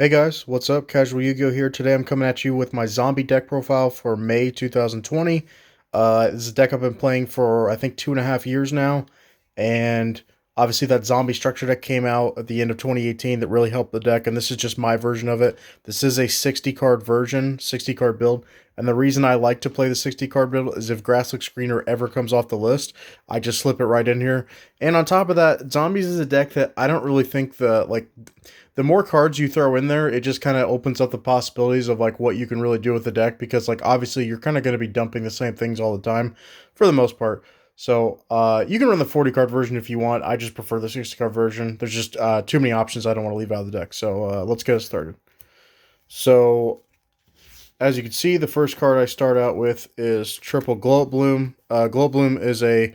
Hey guys, what's up? Casual Yu-Gi-Oh here. Today I'm coming at you with my zombie deck profile for May 2020. This is a deck I've been playing for I think 2.5 years now, and obviously that zombie structure deck came out at the end of 2018 that really helped the deck, and this is just my version of it. This is a 60 card version, 60 card build, and the reason I like to play the 60 card build is if Grasslick Screener ever comes off the list, I just slip it right in here. And on top of that, Zombies is a deck that I don't really think the more cards you throw in there, it just kind of opens up the possibilities of like what you can really do with the deck, because like obviously you're kind of going to be dumping the same things all the time for the most part. So you can run the 40 card version if you want. I just prefer the 60 card version. There's just too many options I don't want to leave out of the deck. So let's get it started. So as you can see, the first card I start out with is Triple Glow Bloom. Glow Bloom is a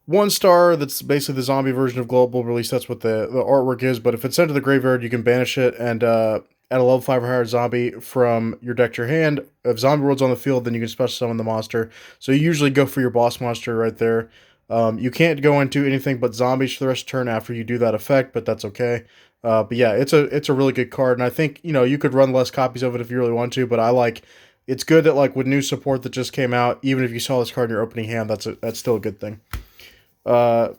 1 star that's basically the zombie version of Global, at least that's what the artwork is. But if it's sent to the graveyard, you can banish it and add a level 5 or higher zombie from your deck to your hand. If Zombie World's on the field, then you can special summon the monster. So you usually go for your boss monster right there. You can't go into anything but zombies for the rest of the turn after you do that effect, but that's okay. But yeah, it's a really good card, and I think you could run less copies of it if you really want to. But I like it's good that like with new support that just came out, even if you saw this card in your opening hand, that's still a good thing. Uh,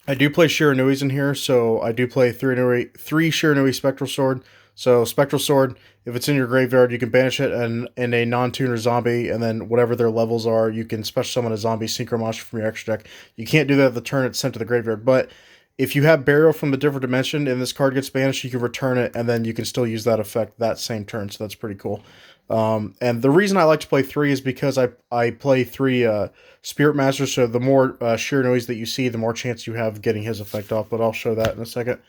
I do play Shiranui's in here, so I do play three Shiranui Spectral Sword. So Spectral Sword, if it's in your graveyard, you can banish it and in a non-tuner zombie, and then whatever their levels are, you can special summon a zombie Synchro Monster from your extra deck. You can't do that at the turn it's sent to the graveyard, but if you have Burial from a different dimension and this card gets banished, you can return it, and then you can still use that effect that same turn, so that's pretty cool. And the reason I like to play 3 is because I play 3 Spirit Masters, so the more Shiranois that you see, the more chance you have of getting his effect off, but I'll show that in a second.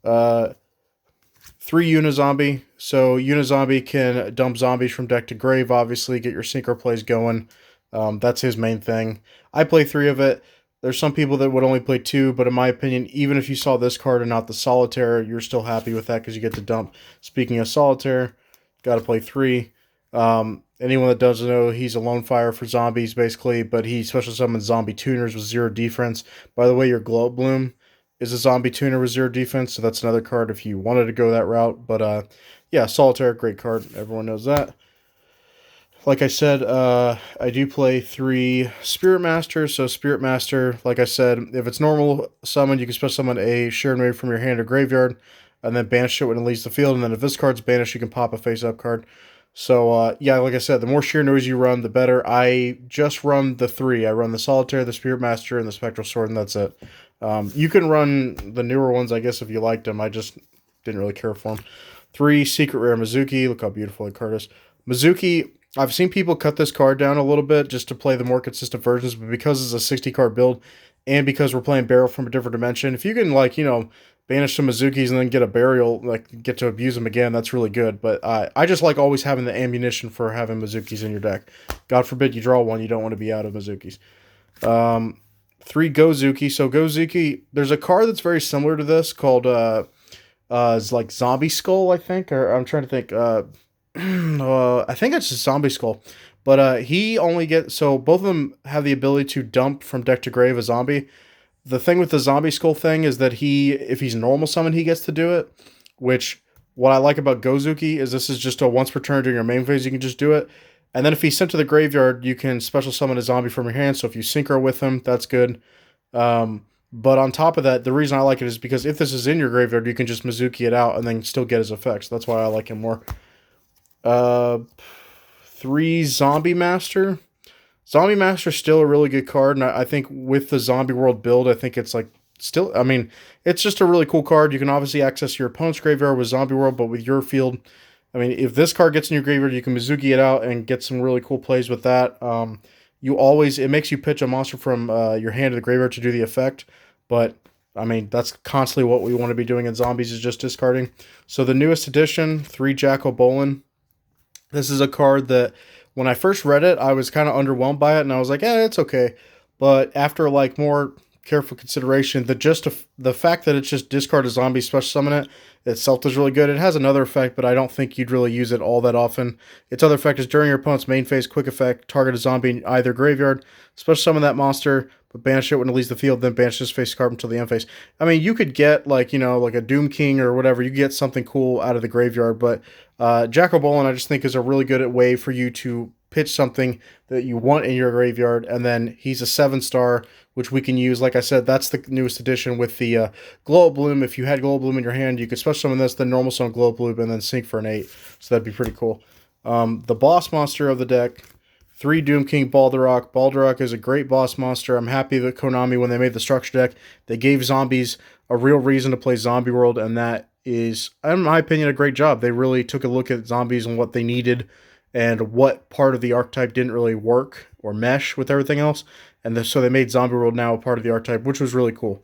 Uh, 3 Unizombie. So Unizombie can dump zombies from deck to grave, obviously, get your synchro plays going. That's his main thing. I play 3 of it. There's some people that would only play 2, but in my opinion, even if you saw this card and not the Solitaire, you're still happy with that because you get to dump. Speaking of Solitaire, got to play 3. Anyone that doesn't know, he's a lone fire for zombies, basically, but he special summons zombie tuners with 0 defense. By the way, your Glow Bloom is a zombie tuner with 0 defense, so that's another card if you wanted to go that route. But yeah, Solitaire, great card. Everyone knows that. Like I said, I do play 3 Spirit Masters. So Spirit Master, like I said, if it's normal summon, you can special summon a Shiranui from your hand or graveyard, and then banish it when it leaves the field. And then if this card's banished, you can pop a face-up card. So yeah, like I said, the more Shiranois you run, the better. I just run the 3. I run the Solitaire, the Spirit Master, and the Spectral Sword, and that's it. You can run the newer ones, I guess, if you liked them. I just didn't really care for them. 3 Secret Rare Mizuki. Look how beautiful it is. Mizuki, I've seen people cut this card down a little bit just to play the more consistent versions, but because it's a 60 card build, and because we're playing Burial from a different dimension, if you can, like, banish some Mizukis and then get a Burial, like, get to abuse them again, that's really good. But I just like always having the ammunition for having Mizukis in your deck. God forbid you draw one, you don't want to be out of Mizukis. 3 Gozuki. So Gozuki, there's a card that's very similar to this called, it's like Zombie Skull, I think, or I'm trying to think, I think it's just Zombie Skull. But he only gets, so both of them have the ability to dump from deck to grave a zombie. The thing with the Zombie Skull thing is that if he's normal summon, he gets to do it. Which, what I like about Gozuki is this is just a once per turn during your main phase, you can just do it. And then if he's sent to the graveyard, you can special summon a zombie from your hand. So if you synchro with him, that's good. But on top of that, the reason I like it is because if this is in your graveyard, you can just Mizuki it out and then still get his effects. That's why I like him more. 3 Zombie Master. Zombie Master is still a really good card, and I think with the Zombie World build, I think it's like still, I mean, it's just a really cool card. You can obviously access your opponent's graveyard with Zombie World, but with your field, I mean, if this card gets in your graveyard, you can Mizuki it out and get some really cool plays with that. It makes you pitch a monster from your hand to the graveyard to do the effect, but I mean, that's constantly what we want to be doing in zombies is just discarding. So the newest edition, 3 Jackal Bolin. This is a card that when I first read it, I was kind of underwhelmed by it, and I was like, it's okay. But after like more careful consideration, the fact that it's just discard a zombie, special summon it itself is really good. It has another effect, but I don't think you'd really use it all that often. Its other effect is during your opponent's main phase, quick effect, target a zombie in either graveyard, special summon that monster. but banish it when it leaves the field, then banish this face card until the end phase. I mean, you could get like, you know, like a Doom King or whatever. You get something cool out of the graveyard, but Jack O'Bolin I just think is a really good way for you to pitch something that you want in your graveyard, and then he's a 7-star, which we can use. Like I said, that's the newest edition with the Glow Bloom. If you had Glow Bloom in your hand, you could special summon this, then normal summon Glow Bloom, and then sync for an 8. So that'd be pretty cool. The boss monster of the deck, 3 Doom King Balderok. Balderok is a great boss monster. I'm happy that Konami, when they made the structure deck, they gave zombies a real reason to play Zombie World, and that is, in my opinion, a great job. They really took a look at zombies and what they needed and what part of the archetype didn't really work or mesh with everything else. And so they made Zombie World now a part of the archetype, which was really cool.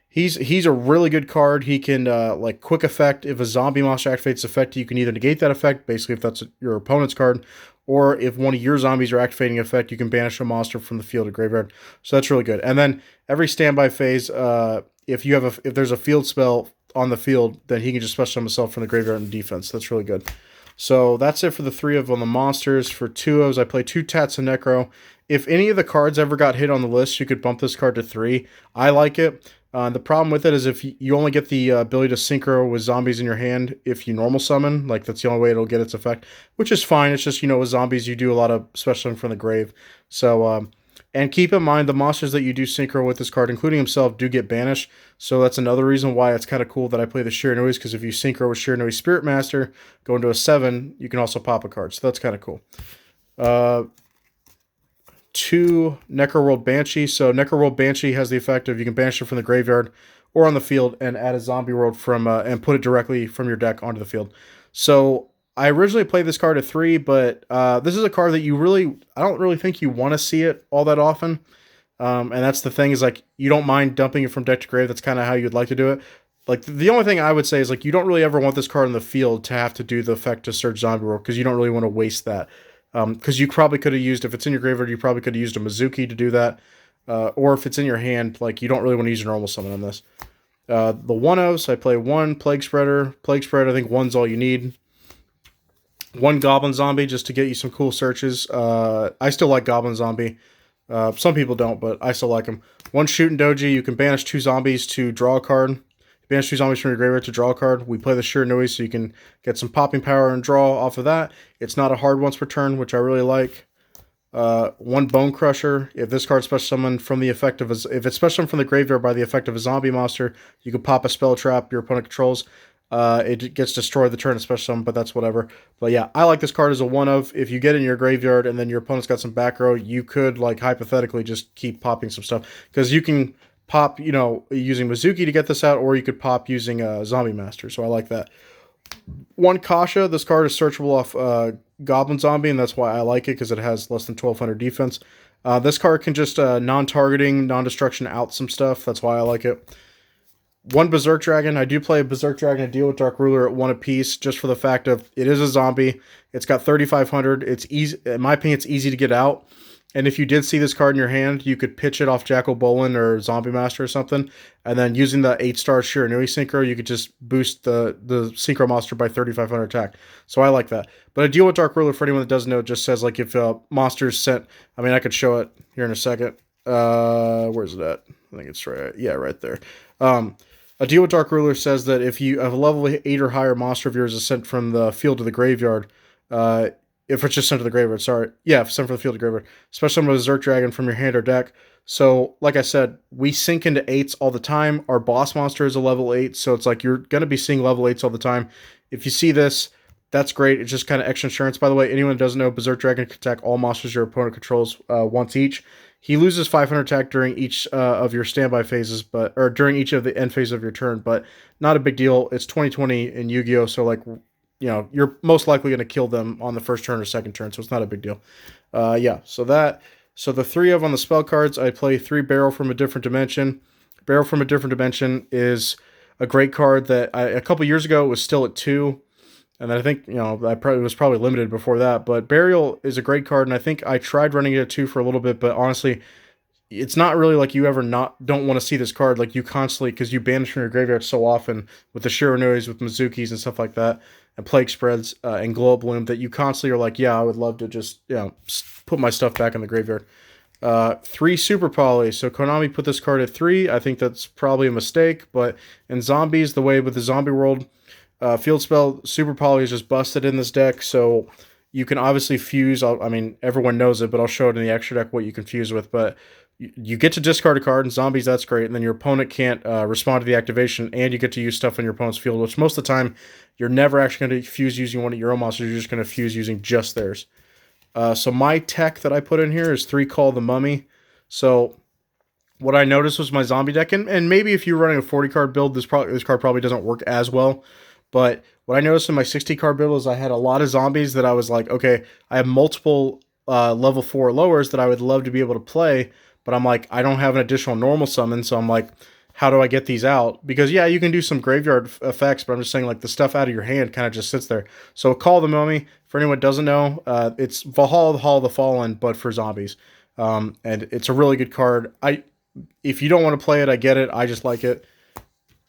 He's a really good card. He can, like, quick effect. If a zombie monster activates effect, you can either negate that effect, basically if that's your opponent's card, or if one of your zombies are activating effect, you can banish a monster from the field or graveyard. So that's really good. And then every standby phase, if there's a field spell on the field, then he can just special summon himself from the graveyard and defense. That's really good. So that's it for the 3 of them, the monsters. For 2-ofs, I play 2 Tats and Necro. If any of the cards ever got hit on the list, you could bump this card to 3. I like it. The problem with it is if you only get the ability to synchro with zombies in your hand if you normal summon. Like, that's the only way it'll get its effect, which is fine. It's just, you know, with zombies, you do a lot of special from the grave. So, and keep in mind, the monsters that you do synchro with this card, including himself, do get banished. So that's another reason why it's kind of cool that I play the Shiranui, because if you synchro with Shiranui Spirit Master, go into a 7, you can also pop a card. So that's kind of cool. 2 Necroworld Banshee. So Necroworld Banshee has the effect of you can banish it from the graveyard or on the field and add a Zombie World from and put it directly from your deck onto the field. So I originally played this card at 3, but this is a card that I don't really think you want to see it all that often. And that's the thing, is like, you don't mind dumping it from deck to grave. That's kind of how you'd like to do it. Like, the only thing I would say is, like, you don't really ever want this card in the field to have to do the effect to search Zombie World, because you don't really want to waste that. Because you probably could have used, if it's in your graveyard, you probably could have used a Mizuki to do that. Or if it's in your hand, like, you don't really want to use your normal summon on this. The 1-ofs, I play 1 Plague Spreader. Plague Spread, I think 1's all you need. 1 Goblin Zombie, just to get you some cool searches. I still like Goblin Zombie. Some people don't, but I still like them. 1 Shooting Doji, you can banish 2 zombies to draw a card. Banish 2 zombies from your graveyard to draw a card. We play the Shiranui, so you can get some popping power and draw off of that. It's not a hard once per turn, which I really like. 1 Bone Crusher. If this card special summoned from the effect of if it's special summoned from the graveyard by the effect of a zombie monster, you can pop a spell trap your opponent controls. It gets destroyed the turn of special summon, but that's whatever. But yeah, I like this card as a 1-of. If you get in your graveyard and then your opponent's got some back row, you could, like, hypothetically just keep popping some stuff, because you can pop, you know, using Mizuki to get this out, or you could pop using a Zombie Master. So I like that. 1 Kasha. This card is searchable off Goblin Zombie, and that's why I like it, because it has less than 1200 defense. This card can just non-targeting, non-destruction out some stuff. That's why I like it. 1 Berserk Dragon. I do play a Berserk Dragon to deal with Dark Ruler at 1 apiece, just for the fact of it is a zombie. It's got 3500. It's easy, in my opinion, it's easy to get out. And if you did see this card in your hand, you could pitch it off Jack O'Bolin or Zombie Master or something, and then using the 8-star Shiranui Synchro, you could just boost the Synchro monster by 3500 attack. So I like that. But a deal with Dark Ruler, for anyone that doesn't know, just says, like, if monsters sent, I mean, I could show it here in a second. Where's it at? I think it's right. Yeah, right there. A deal with Dark Ruler says that if you have a level 8 or higher monster of yours is sent from the field to the graveyard, if it's just sent to the graveyard, sorry. Yeah, if sent from the field to graveyard. Especially with a Berserk Dragon from your hand or deck. So, like I said, we sink into 8s all the time. Our boss monster is a level 8, so it's like you're going to be seeing level 8s all the time. If you see this, that's great. It's just kind of extra insurance. By the way, anyone that doesn't know, Berserk Dragon can attack all monsters your opponent controls once each. He loses 500 attack during each of your standby phases, or during each of the end phase of your turn, but not a big deal. It's 2020 in Yu-Gi-Oh! So, like, you know, you're most likely going to kill them on the first turn or second turn, so it's not a big deal. Yeah, so the 3 of on the spell cards, I play 3 Barrel from a Different Dimension. Barrel from a Different Dimension is a great card that a couple years ago it was still at 2, and then I think, you know, it was probably limited before that, but Burial is a great card, and I think I tried running it at 2 for a little bit, but honestly, it's not really like you ever don't want to see this card. Like, you constantly, because you banish from your graveyard so often with the Shiranuis, with Mizukis and stuff like that, and Plague Spreads and Glow Bloom, that you constantly are like, yeah, I would love to just, you know, put my stuff back in the graveyard. Three super poly. So Konami put this card at three. I think that's probably a mistake, but in zombies, the way with the zombie world, field spell super poly is just busted in this deck. So you can obviously fuse. I mean, everyone knows it, but I'll show it in the extra deck what you can fuse with. But you get to discard a card in zombies. That's great, and then your opponent can't respond to the activation, and you get to use stuff in your opponent's field. Which most of the time, you're never actually going to fuse using one of your own monsters. You're just going to fuse using just theirs. So my tech that I put in here is 3 Call the Mummy. So what I noticed was my zombie deck, and maybe if you're running a 40 card build, this card probably doesn't work as well. But what I noticed in my 60 card build is I had a lot of zombies that I was like, okay, I have multiple level 4 lowers that I would love to be able to play, but I'm like, I don't have an additional normal summon, so I'm like, how do I get these out? Because yeah, you can do some graveyard effects, but I'm just saying like the stuff out of your hand kind of just sits there. So Call the Mummy, for anyone who doesn't know, it's Valhalla, the Hall of the Fallen, but for zombies. And it's a really good card. If you don't want to play it, I get it. I just like it.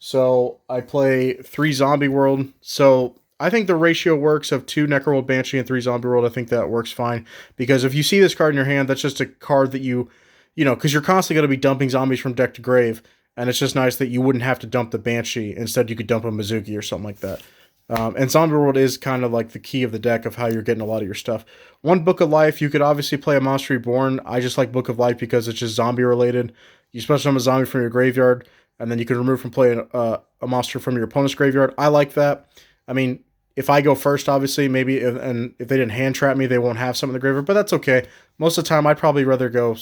So I play 3 Zombie World. So I think the ratio works of 2 Necroworld Banshee and 3 Zombie World. I think that works fine. Because if you see this card in your hand, that's just a card that you know, because you're constantly going to be dumping zombies from deck to grave. And it's just nice that you wouldn't have to dump the Banshee. Instead, you could dump a Mizuki or something like that. And Zombie World is kind of like the key of the deck of how you're getting a lot of your stuff. One Book of Life, you could obviously play a Monster Reborn. I just like Book of Life because it's just zombie related. You special summon a zombie from your graveyard, and then you can remove from play a monster from your opponent's graveyard. I like that. I mean, if I go first, obviously, maybe, if they didn't hand trap me, they won't have some in the graveyard, but that's okay. Most of the time, I'd probably rather go.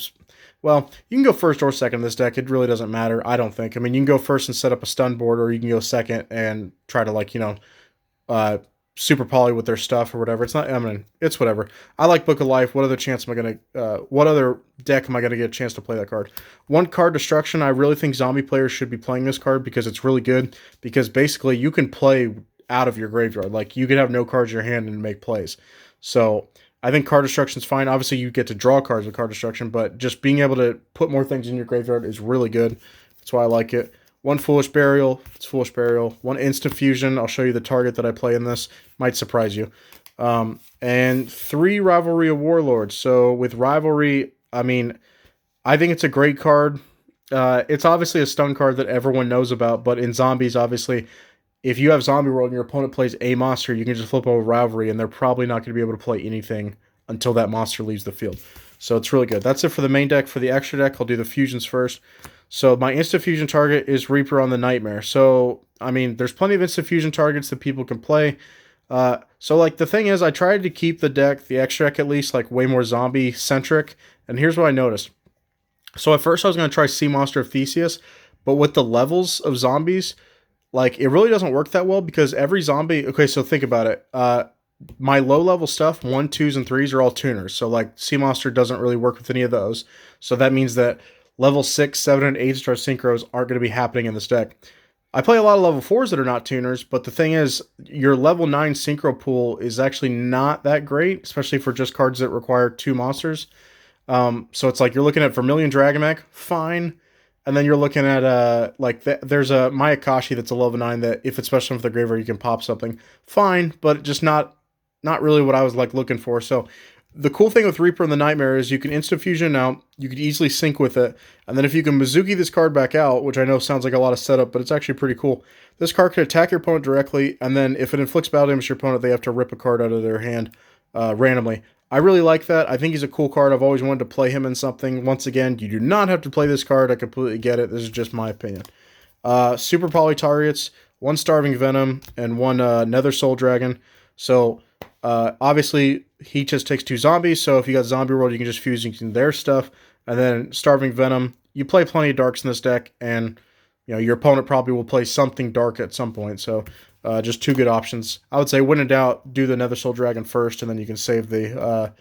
Well, you can go first or second in this deck. It really doesn't matter, I don't think. I mean, you can go first and set up a stun board, or you can go second and try to, like, super poly with their stuff or whatever. It's not, I mean, it's whatever. I like Book of Life. What other chance am I going to, what other deck am I going to get a chance to play that card? One Card Destruction. I really think zombie players should be playing this card because it's really good. Because basically you can play out of your graveyard. Like, you could have no cards in your hand and make plays. So I think Card Destruction is fine. Obviously, you get to draw cards with Card Destruction, but just being able to put more things in your graveyard is really good. That's why I like it. One Foolish Burial. It's Foolish Burial. One Instant Fusion. I'll show you the target that I play in this. Might surprise you. And 3 Rivalry of Warlords. So with Rivalry, I mean, I think it's a great card. It's obviously a stun card that everyone knows about, but in zombies, obviously, if you have Zombie World and your opponent plays a monster, you can just flip over Rivalry, and they're probably not going to be able to play anything until that monster leaves the field. So it's really good. That's it for the main deck. For the extra deck, I'll do the fusions first. So my instant fusion target is Reaper on the Nightmare. So, I mean, there's plenty of instant fusion targets that people can play. So, like, the thing is, I tried to keep the deck, the extra deck at least, like, way more zombie-centric. And here's what I noticed. So, at first, I was going to try Sea Monster of Theseus. But with the levels of zombies, like, it really doesn't work that well because every zombie... Okay, so think about it. My low-level stuff, 1, 2s, and 3s are all tuners. So, like, Sea Monster doesn't really work with any of those. So, that means that level 6, 7, and 8-star synchros aren't going to be happening in this deck. I play a lot of level 4s that are not tuners, but the thing is, your level 9 synchro pool is actually not that great, especially for just cards that require 2 monsters. So it's like you're looking at Vermilion Dragonmech, fine. And then you're looking at, there's a Mayakashi that's a level 9 that if it's special with the graveyard, you can pop something. Fine, but just not really what I was, like, looking for. So the cool thing with Reaper and the Nightmare is you can instant fusion out, you could easily sync with it, and then if you can Mizuki this card back out, which I know sounds like a lot of setup, but it's actually pretty cool. This card can attack your opponent directly, and then if it inflicts battle damage to your opponent, they have to rip a card out of their hand randomly. I really like that. I think he's a cool card. I've always wanted to play him in something. Once again, you do not have to play this card. I completely get it. This is just my opinion. Super Poly targets, 1 Starving Venom, and 1 Nether Soul Dragon. So obviously, he just takes 2 zombies, so if you got Zombie World, you can just fuse using their stuff. And then Starving Venom, you play plenty of darks in this deck, and your opponent probably will play something dark at some point. So just 2 good options. I would say, when in doubt, do the Nether Soul Dragon first, and then you can save the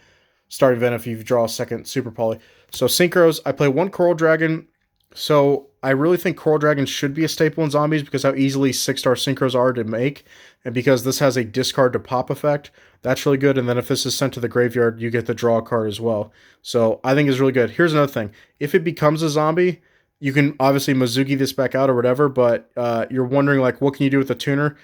Starving Venom if you draw a second Super Poly. So synchros, I play 1 Coral Dragon. So I really think Coral Dragon should be a staple in zombies because how easily 6-star synchros are to make, and because this has a discard to pop effect. That's really good, and then if this is sent to the graveyard, you get the draw card as well. So I think it's really good. Here's another thing. If it becomes a zombie, you can obviously Mizuki this back out or whatever, but you're wondering, like, what can you do with the tuner?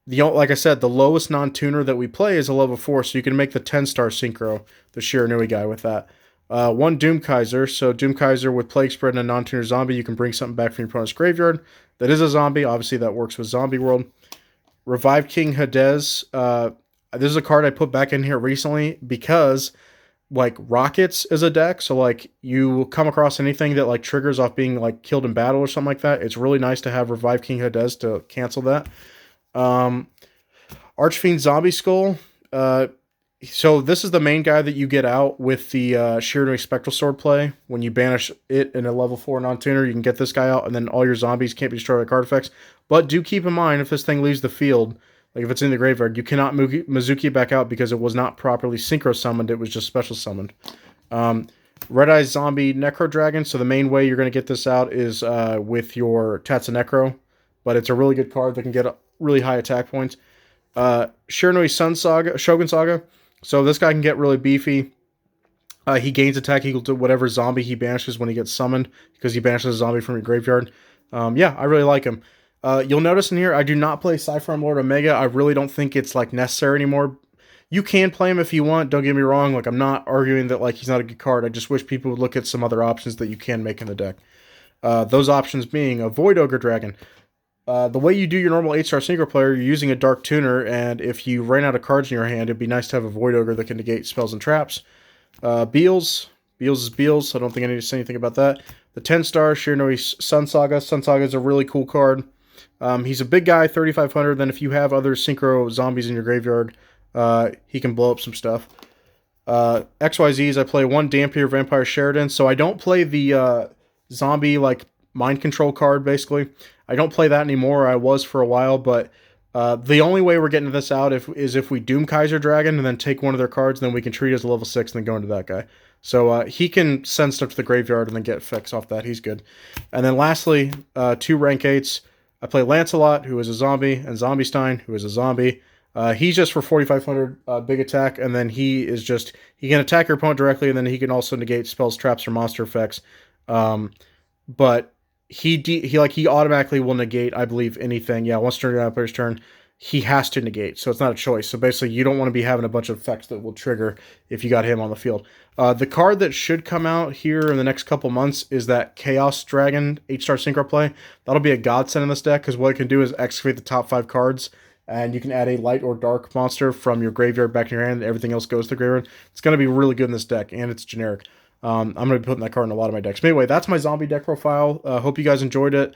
Like I said, the lowest non-tuner that we play is a level 4, so you can make the 10-star synchro, the Shiranui guy with that. One Doom Kaiser. So Doom Kaiser with Plague Spread and a non-tuner zombie, you can bring something back from your opponent's graveyard. That is a zombie. Obviously, that works with Zombie World. Revive King Hades. This is a card I put back in here recently because like Rockets is a deck. So like you come across anything that like triggers off being like killed in battle or something like that. It's really nice to have Revive King Hades to cancel that. Archfiend Zombie Skull. So this is the main guy that you get out with the Shiranui Spectral Sword play. When you banish it in a level 4 non-tuner, you can get this guy out, and then all your zombies can't be destroyed by card effects. But do keep in mind, if this thing leaves the field, like if it's in the graveyard, you cannot Mizuki it back out because it was not properly synchro summoned, it was just special summoned. Red Eye Zombie Necro Dragon, so the main way you're going to get this out is with your Tatsunecro, but it's a really good card that can get really high attack points. Shiranui Sun Saga, Shogun Saga. So this guy can get really beefy. He gains attack equal to whatever zombie he banishes when he gets summoned, because he banishes a zombie from your graveyard. Yeah, I really like him. You'll notice in here, I do not play Cypherarm Lord Omega. I really don't think it's like necessary anymore. You can play him if you want, don't get me wrong. Like, I'm not arguing that like he's not a good card. I just wish people would look at some other options that you can make in the deck. Those options being a Void Ogre Dragon. The way you do your normal 8-star synchro player, you're using a Dark Tuner, and if you ran out of cards in your hand, it'd be nice to have a Void Ogre that can negate spells and traps. Beals. Beals is Beals, so I don't think I need to say anything about that. The 10-star Shiranui Sun Saga. Sun Saga is a really cool card. He's a big guy, 3,500. Then if you have other synchro zombies in your graveyard, he can blow up some stuff. XYZs, I play one Dampier Vampire Sheridan, so I don't play the zombie, like, mind control card, basically. I don't play that anymore. I was for a while, but the only way we're getting this out is if we Doom Kaiser Dragon and then take one of their cards, and then we can treat it as a level 6 and then go into that guy. So he can send stuff to the graveyard and then get effects off that. He's good. And then lastly, 2 rank 8s. I play Lancelot, who is a zombie, and Zombiestein, who is a zombie. He's just for 4,500 big attack, and then he can attack your opponent directly, and then he can also negate spells, traps, or monster effects. But he automatically will negate, I believe, anything. Yeah, once during the player's turn, he has to negate, so it's not a choice. So basically, you don't want to be having a bunch of effects that will trigger if you got him on the field. The card that should come out here in the next couple months is that Chaos Dragon 8-star synchro play. That'll be a godsend in this deck, because what it can do is excavate the top 5 cards, and you can add a light or dark monster from your graveyard back in your hand, and everything else goes to the graveyard. It's going to be really good in this deck, and it's generic. I'm going to be putting that card in a lot of my decks. But anyway, that's my zombie deck profile. Hope you guys enjoyed it.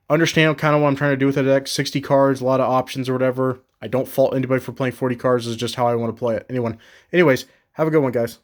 Understand kind of what I'm trying to do with the deck. 60 cards, a lot of options or whatever. I don't fault anybody for playing 40 cards. It's just how I want to play it. Anyways, have a good one, guys.